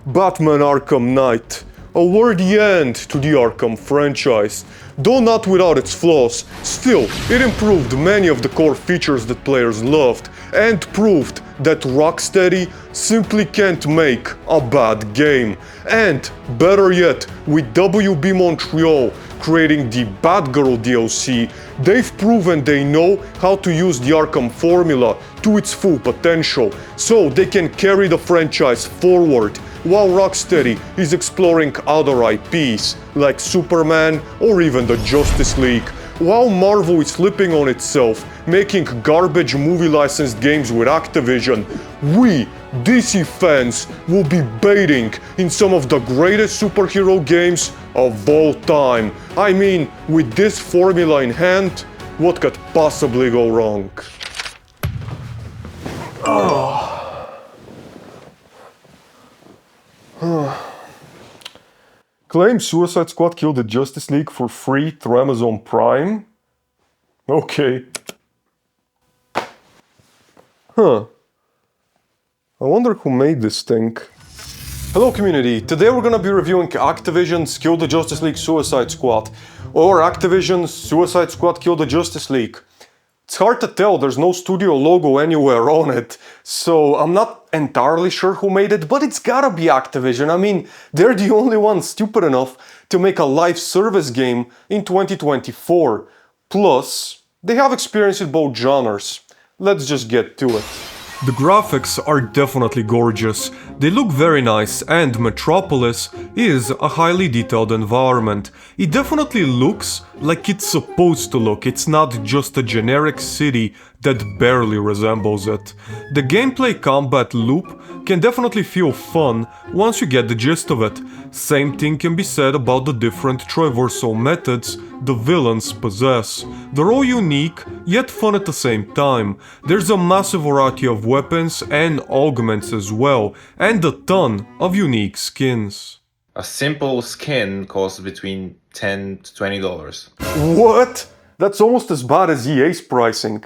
Batman Arkham Knight, a worthy end to the Arkham franchise. Though not without its flaws, still, it improved many of the core features that players loved and proved that Rocksteady simply can't make a bad game. And, better yet, with WB Montreal creating the Batgirl DLC, they've proven they know how to use the Arkham formula to its full potential, so they can carry the franchise forward, while Rocksteady is exploring other IPs, like Superman or even the Justice League, while Marvel is flipping on itself, making garbage movie licensed games with Activision. We, DC fans, will be bathing in some of the greatest superhero games of all time. I mean, with this formula in hand, what could possibly go wrong? Claim Suicide Squad killed the Justice League for free through Amazon Prime? Okay. I wonder who made this thing. Hello community, today we're gonna be reviewing Activision's Kill the Justice League Suicide Squad, or Activision's Suicide Squad Kill the Justice League. It's hard to tell, there's no studio logo anywhere on it, so I'm not entirely sure who made it, but it's gotta be Activision. I mean, they're the only ones stupid enough to make a live service game in 2024. Plus, they have experience in both genres. Let's just get to it. The graphics are definitely gorgeous, they look very nice, and Metropolis is a highly detailed environment. It definitely looks like it's supposed to look, it's not just a generic city that barely resembles it. The gameplay combat loop can definitely feel fun once you get the gist of it. Same thing can be said about the different traversal methods the villains possess. They're all unique, yet fun at the same time. There's a massive variety of weapons and augments as well, and a ton of unique skins. A simple skin costs between $10 to $20. What? That's almost as bad as EA's pricing.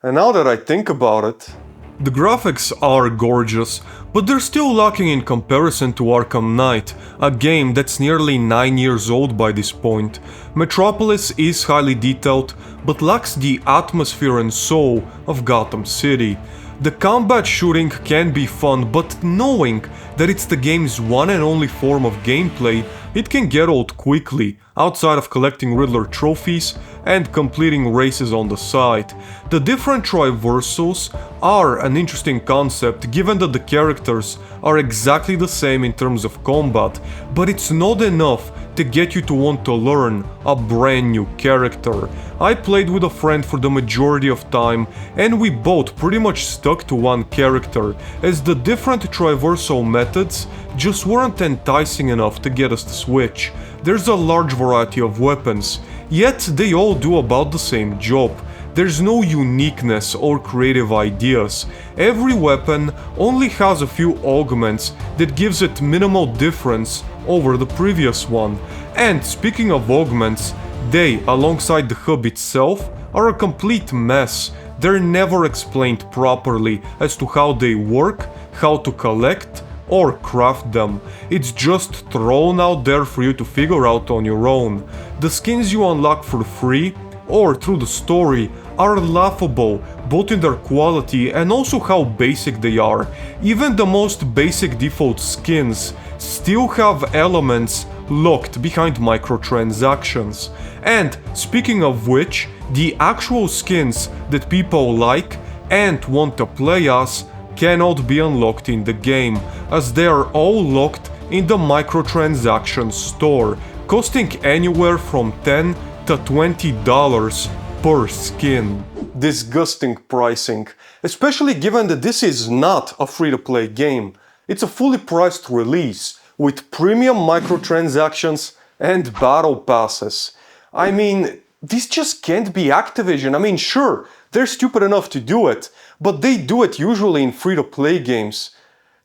And now that I think about it... The graphics are gorgeous, but they're still lacking in comparison to Arkham Knight, a game that's nearly 9 years old by this point. Metropolis is highly detailed, but lacks the atmosphere and soul of Gotham City. The combat shooting can be fun, but knowing that it's the game's one and only form of gameplay, it can get old quickly, outside of collecting Riddler trophies and completing races on the side. The different traversals are an interesting concept given that the characters are exactly the same in terms of combat, but it's not enough to get you to want to learn a brand new character. I played with a friend for the majority of time and we both pretty much stuck to one character, as the different traversal methods just weren't enticing enough to get us to switch. There's a large variety of weapons, yet they all do about the same job. There's no uniqueness or creative ideas. Every weapon only has a few augments that gives it minimal difference over the previous one. And speaking of augments, they, alongside the hub itself, are a complete mess. They're never explained properly as to how they work, how to collect, or craft them. It's just thrown out there for you to figure out on your own. The skins you unlock for free or through the story are laughable, both in their quality and also how basic they are. Even the most basic default skins still have elements locked behind microtransactions. And speaking of which, the actual skins that people like and want to play as cannot be unlocked in the game, as they are all locked in the microtransaction store, costing anywhere from $10 to $20 per skin. Disgusting pricing, especially given that this is not a free-to-play game. It's a fully priced release, with premium microtransactions and battle passes. I mean, this just can't be Activision. I mean, sure, they're stupid enough to do it, but they do it usually in free-to-play games.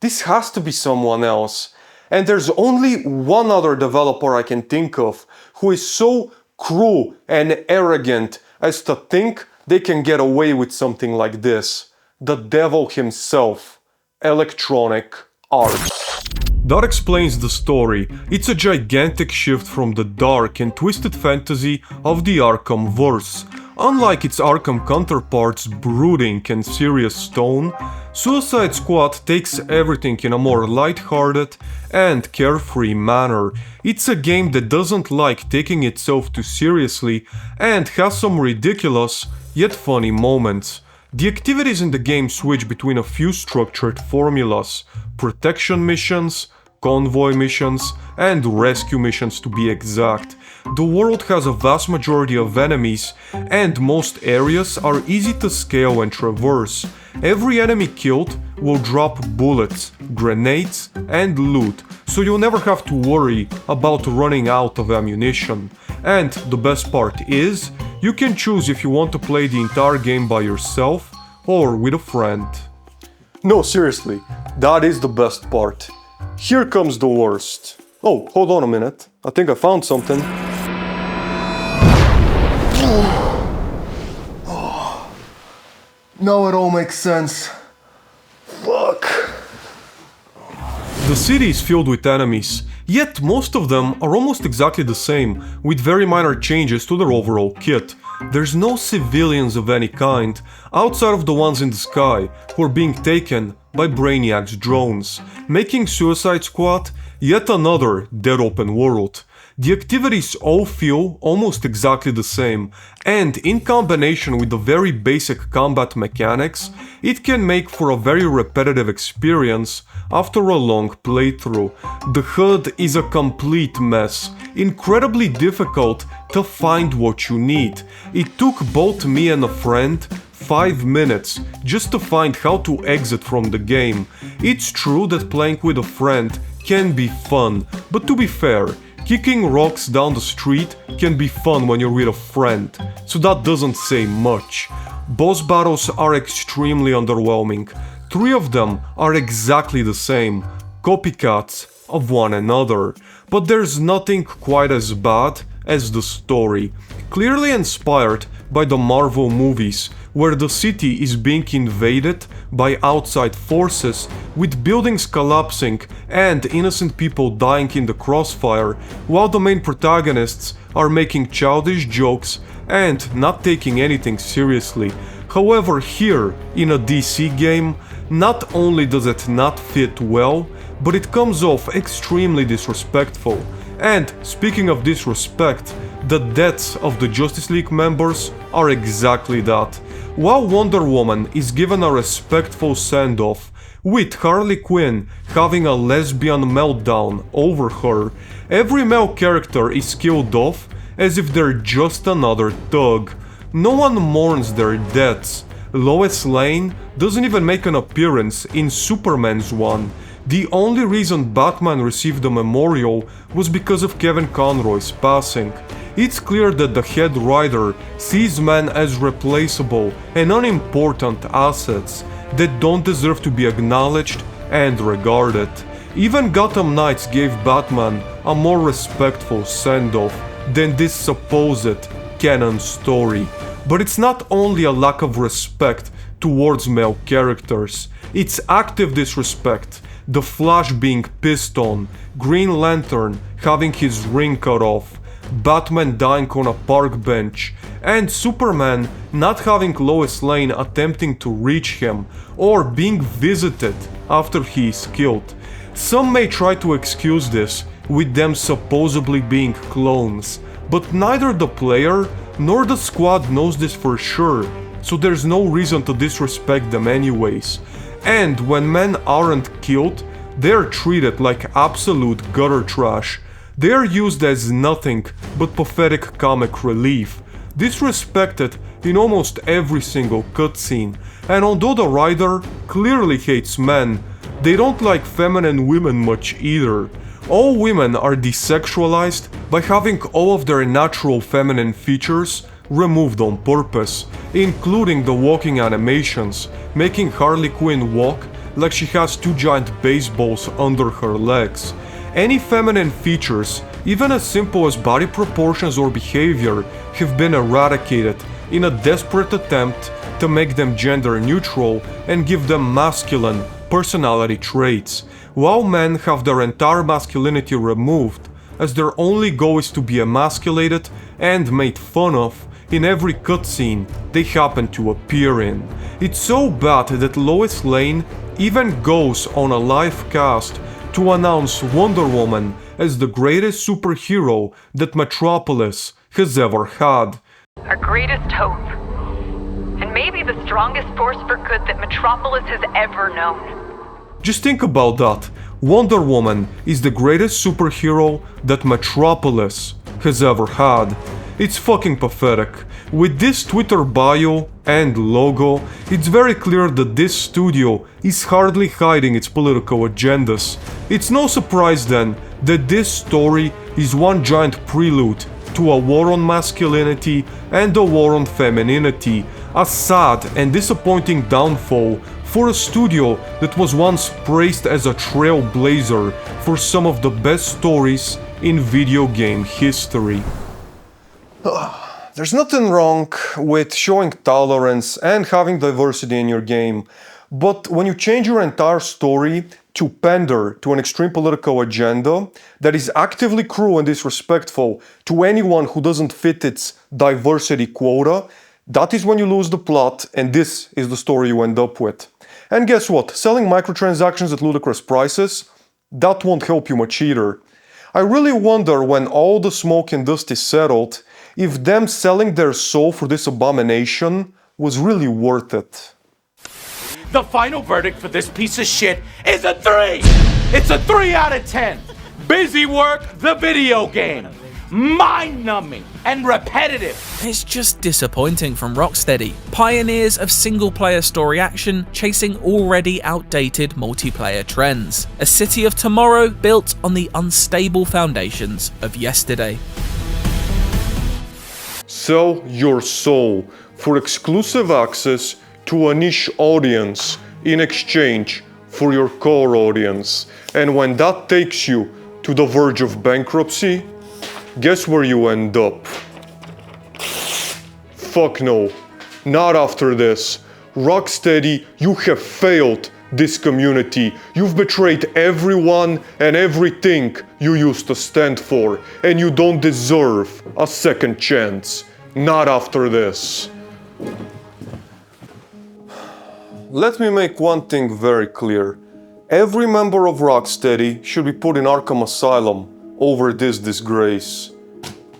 This has to be someone else. And there's only one other developer I can think of who is so cruel and arrogant as to think they can get away with something like this. The devil himself, Electronic Arts. That explains the story. It's a gigantic shift from the dark and twisted fantasy of the Arkham verse. Unlike its Arkham counterparts, brooding and serious tone, Suicide Squad takes everything in a more lighthearted and carefree manner. It's a game that doesn't like taking itself too seriously and has some ridiculous yet funny moments. The activities in the game switch between a few structured formulas: protection missions, convoy missions, and rescue missions to be exact. The world has a vast majority of enemies, and most areas are easy to scale and traverse. Every enemy killed will drop bullets, grenades, and loot, so you'll never have to worry about running out of ammunition. And the best part is, you can choose if you want to play the entire game by yourself or with a friend. No, seriously, that is the best part. Here comes the worst. Oh, hold on a minute. I think I found something. Now it all makes sense. Fuck. The city is filled with enemies, yet most of them are almost exactly the same, with very minor changes to their overall kit. There's no civilians of any kind, outside of the ones in the sky, who are being taken by Brainiac's drones, making Suicide Squad yet another dead open world. The activities all feel almost exactly the same, and in combination with the very basic combat mechanics, it can make for a very repetitive experience after a long playthrough. The HUD is a complete mess, incredibly difficult to find what you need. It took both me and a friend 5 minutes just to find how to exit from the game. It's true that playing with a friend can be fun, but to be fair, kicking rocks down the street can be fun when you're with a friend, so that doesn't say much. Boss battles are extremely underwhelming. 3 of them are exactly the same, copycats of one another. But there's nothing quite as bad as the story. Clearly inspired by the Marvel movies, where the city is being invaded by outside forces, with buildings collapsing and innocent people dying in the crossfire, while the main protagonists are making childish jokes and not taking anything seriously. However, here, in a DC game, not only does it not fit well, but it comes off extremely disrespectful. And speaking of disrespect, the deaths of the Justice League members are exactly that. While Wonder Woman is given a respectful send-off, with Harley Quinn having a lesbian meltdown over her, every male character is killed off as if they're just another thug. No one mourns their deaths. Lois Lane doesn't even make an appearance in Superman's one. The only reason Batman received a memorial was because of Kevin Conroy's passing. It's clear that the head writer sees men as replaceable and unimportant assets that don't deserve to be acknowledged and regarded. Even Gotham Knights gave Batman a more respectful send-off than this supposed canon story. But it's not only a lack of respect towards male characters, it's active disrespect. The Flash being pissed on, Green Lantern having his ring cut off, Batman dying on a park bench, and Superman not having Lois Lane attempting to reach him or being visited after he is killed. Some may try to excuse this with them supposedly being clones, but neither the player nor the squad knows this for sure, so there's no reason to disrespect them anyways. And when men aren't killed, they're treated like absolute gutter trash. They're used as nothing but pathetic comic relief, disrespected in almost every single cutscene. And although the writer clearly hates men, they don't like feminine women much either. All women are desexualized by having all of their natural feminine features removed on purpose, including the walking animations, making Harley Quinn walk like she has 2 giant baseballs under her legs. Any feminine features, even as simple as body proportions or behavior, have been eradicated in a desperate attempt to make them gender neutral and give them masculine personality traits, while men have their entire masculinity removed, as their only goal is to be emasculated and made fun of in every cutscene they happen to appear in. It's so bad that Lois Lane even goes on a live cast to announce Wonder Woman as the greatest superhero that Metropolis has ever had. Our greatest hope. And maybe the strongest force for good that Metropolis has ever known. Just think about that. Wonder Woman is the greatest superhero that Metropolis has ever had. It's fucking pathetic. With this Twitter bio and logo, it's very clear that this studio is hardly hiding its political agendas. It's no surprise then that this story is one giant prelude to a war on masculinity and a war on femininity, a sad and disappointing downfall for a studio that was once praised as a trailblazer for some of the best stories in video game history. There's nothing wrong with showing tolerance and having diversity in your game, but when you change your entire story to pander to an extreme political agenda that is actively cruel and disrespectful to anyone who doesn't fit its diversity quota, that is when you lose the plot, and this is the story you end up with. And guess what? Selling microtransactions at ludicrous prices, that won't help you much either. I really wonder, when all the smoke and dust is settled, if them selling their soul for this abomination was really worth it. The final verdict for this piece of shit is a 3! It's a 3 out of 10! Busy work, the video game! Mind-numbing and repetitive! It's just disappointing from Rocksteady, pioneers of single-player story action chasing already outdated multiplayer trends. A city of tomorrow built on the unstable foundations of yesterday. Sell your soul for exclusive access to a niche audience in exchange for your core audience. And when that takes you to the verge of bankruptcy, guess where you end up? Fuck no. Not after this. Rocksteady, you have failed this community. You've betrayed everyone and everything you used to stand for, and you don't deserve a second chance. Not after this. Let me make one thing very clear. Every member of Rocksteady should be put in Arkham Asylum over this disgrace.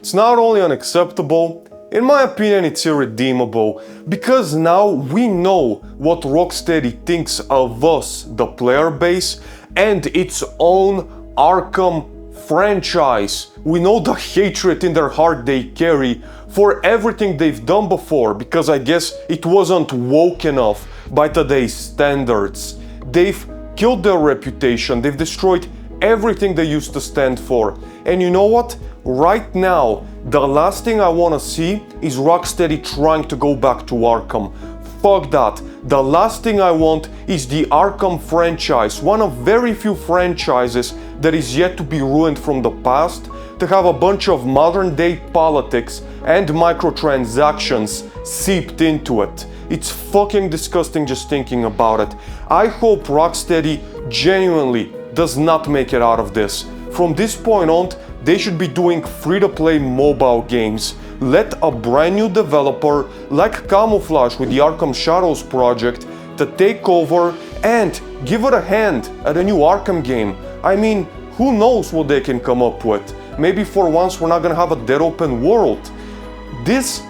It's not only unacceptable, in my opinion it's irredeemable, because now we know what Rocksteady thinks of us, the player base, and its own Arkham franchise. We know the hatred in their heart they carry for everything they've done before, because I guess it wasn't woke enough by today's standards. They've killed their reputation, they've destroyed everything they used to stand for. And you know what? Right now, the last thing I want to see is Rocksteady trying to go back to Arkham. Fuck that. The last thing I want is the Arkham franchise, one of very few franchises that is yet to be ruined from the past, to have a bunch of modern day politics and microtransactions seeped into it. It's fucking disgusting just thinking about it. I hope Rocksteady genuinely does not make it out of this. From this point on, they should be doing free-to-play mobile games. Let a brand new developer like Camouflage with the Arkham Shadows project to take over and give it a hand at a new Arkham game. I mean, who knows what they can come up with. Maybe for once we're not gonna have a dead open world. This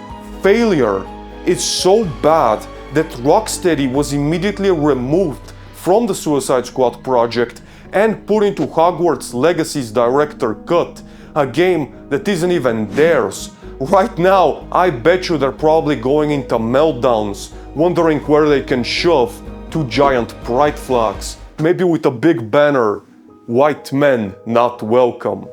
failure is so bad that Rocksteady was immediately removed from the Suicide Squad project and put into Hogwarts Legacy's director cut, a game that isn't even theirs. Right now, I bet you they're probably going into meltdowns, wondering where they can shove two giant pride flags, maybe with a big banner, "White men not welcome."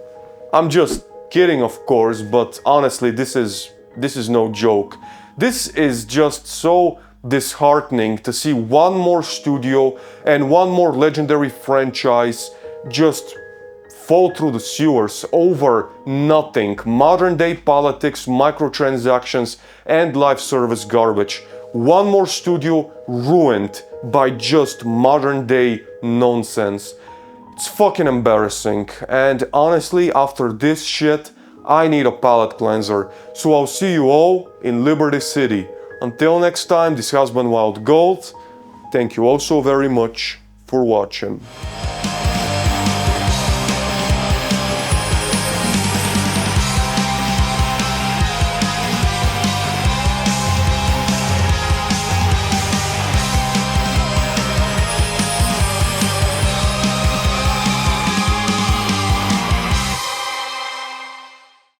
I'm just kidding, of course, but honestly, this is no joke. This is just so disheartening to see one more studio and one more legendary franchise just fall through the sewers over nothing. Modern day politics, microtransactions, and live service garbage. One more studio ruined by just modern day nonsense. It's fucking embarrassing, and honestly, after this shit, I need a palate cleanser. So I'll see you all in Liberty City. Until next time, this has been Wild Gold. Thank you all so very much for watching.